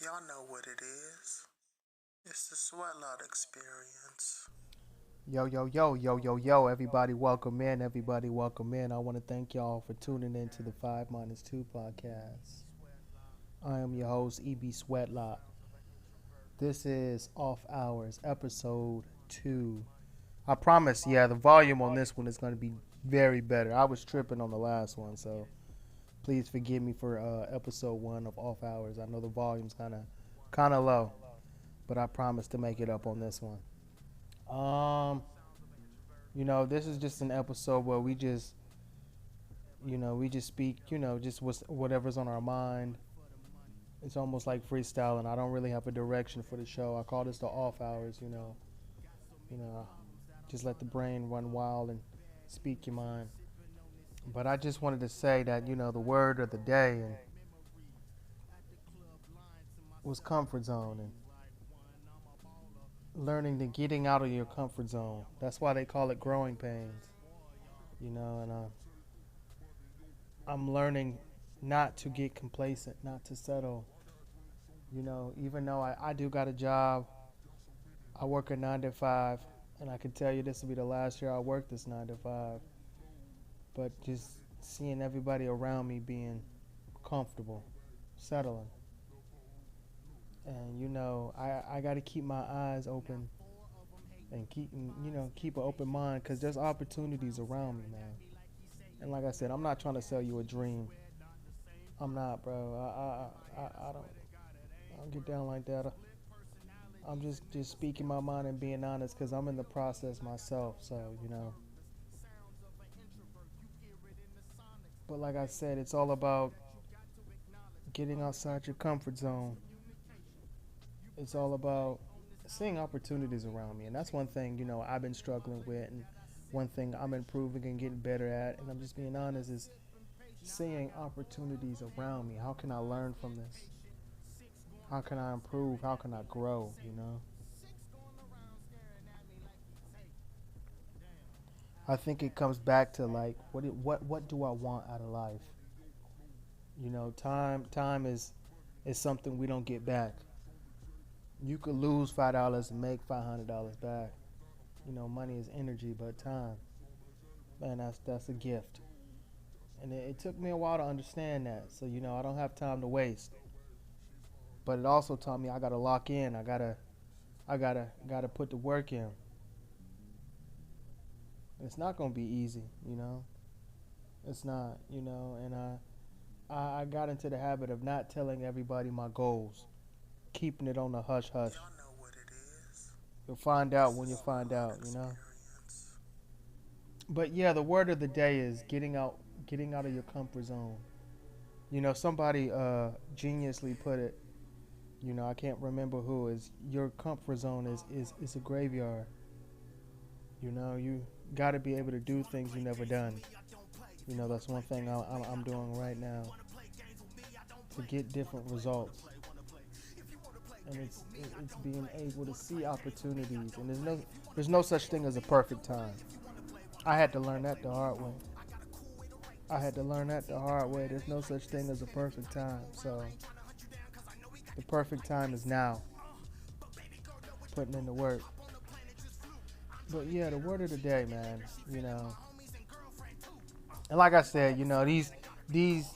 Y'all know what it is. It's the Sweatlot experience. Yo, yo, yo, yo, yo, yo, everybody welcome in. Everybody welcome in. I want to thank y'all for tuning in to the 5minusTwo podcast. I am your host, EBSweatlot. This is Off Hours, episode 2. I promise, the volume on this one is going to be very better. I was tripping on the last one, so please forgive me for episode 1 of Off Hours. I know the volume's kind of low, but I promise to make it up on this one. This is just an episode where we just speak, just whatever's on our mind. It's almost like freestyling. I don't really have a direction for the show. I call this the off hours, you know, just let the brain run wild and speak your mind. But I just wanted to say that, the word of the day was comfort zone and learning to getting out of your comfort zone. That's why they call it growing pains, and I'm learning not to get complacent, not to settle. Even though I do got a job, I work a 9 to 5, and I can tell you this will be the last year I work this 9 to 5. But just seeing everybody around me being comfortable, settling, and I got to keep my eyes open and keep an open mind because there's opportunities around me, man. And like I said, I'm not trying to sell you a dream. I'm not, bro. I don't get down like that. I'm just speaking my mind and being honest because I'm in the process myself. So but like I said, it's all about getting outside your comfort zone. It's all about seeing opportunities around me, and that's one thing I've been struggling with, and one thing I'm improving and getting better at. And I'm just being honest is seeing opportunities around me. How can I learn from this? How can I improve? How can I grow? I think it comes back to like what do I want out of life? Time is something we don't get back. You could lose $5 and make $500 back. Money is energy, but time, man, that's a gift. And it took me a while to understand that. So I don't have time to waste. But it also taught me I gotta lock in. I gotta put the work in. It's not gonna be easy. It's not, and I got into the habit of not telling everybody my goals, keeping it on the hush hush. Y'all know what it is. You'll find out It's when the you find Sweatlot out. experience. But yeah, the word of the day is getting out of your comfort zone. Somebody geniusly put it. I can't remember who is. Your comfort zone is a graveyard. You got to be able to do things you never done. That's one thing I'm doing right now to get different results. And it's being able to see opportunities. And there's no such thing as a perfect time. I had to learn that the hard way. There's no such thing as a perfect time. So the perfect time is now. Putting in the work. But yeah, the word of the day, man. And like I said, these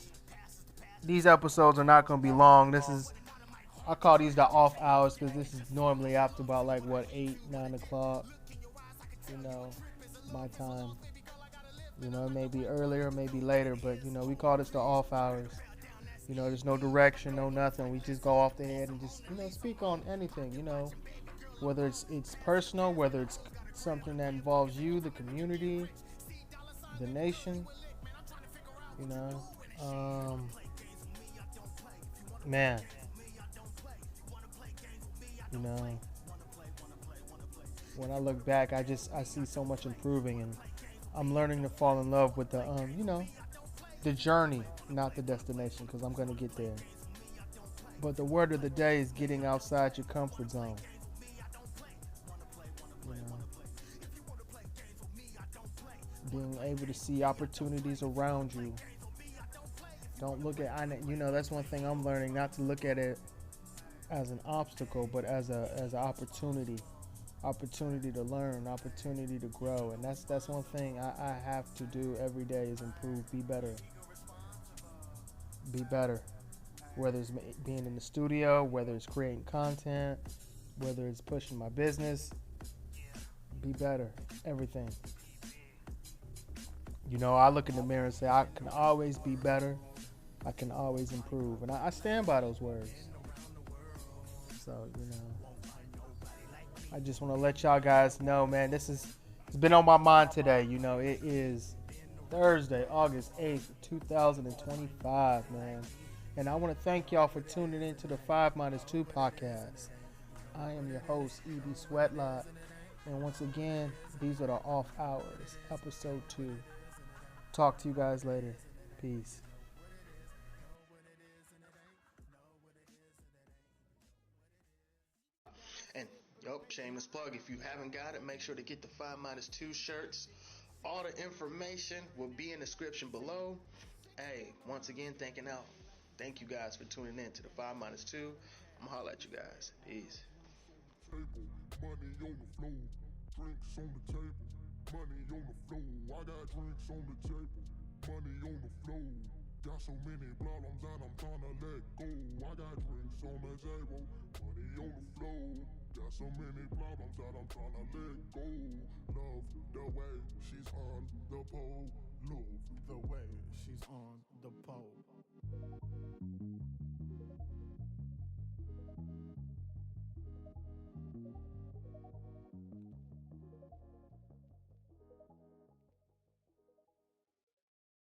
these episodes are not gonna be long. I call these the off hours because this is normally after about like what 8, 9 o'clock. You know, my time. It may be earlier, maybe later, but we call this the off hours. There's no direction, no nothing. We just go off the head and just speak on anything. Whether it's personal, whether it's something that involves you, the community, the nation. You know, man. You know, when I look back, I see so much improving, and I'm learning to fall in love with the journey, not the destination, because I'm gonna get there. But the word of the day is getting outside your comfort zone. You know, being able to see opportunities around you. Don't look at, that's one thing I'm learning, not to look at it as an obstacle, but as an opportunity to learn, opportunity to grow. And that's one thing I have to do every day is improve, be better. Whether it's being in the studio, whether it's creating content, whether it's pushing my business, be better. Everything. I look in the mirror and say I can always be better. I can always improve, and I stand by those words. So I just want to let y'all guys know, man. It's been on my mind today. It is Thursday, August 8th, 2025, man. And I want to thank y'all for tuning in to the 5minusTwo podcast. I am your host, EBSweatlot. And once again, these are the off hours, episode 2. Talk to you guys later. Peace. And shameless plug. If you haven't got it, make sure to get the 5minusTwo shirts. All the information will be in the description below. Hey, once again, thank you guys for tuning in to the 5minusTwo. I'm gonna holler at you guys. Peace. Money on the floor, drinks on the table. Money on the floor, I got drinks on the table. Money on the floor, got so many problems that I'm trying to let go. I got drinks on the table. Money on the floor, got so many problems that I'm trying to let go. Love the way she's on the pole. Love the way she's on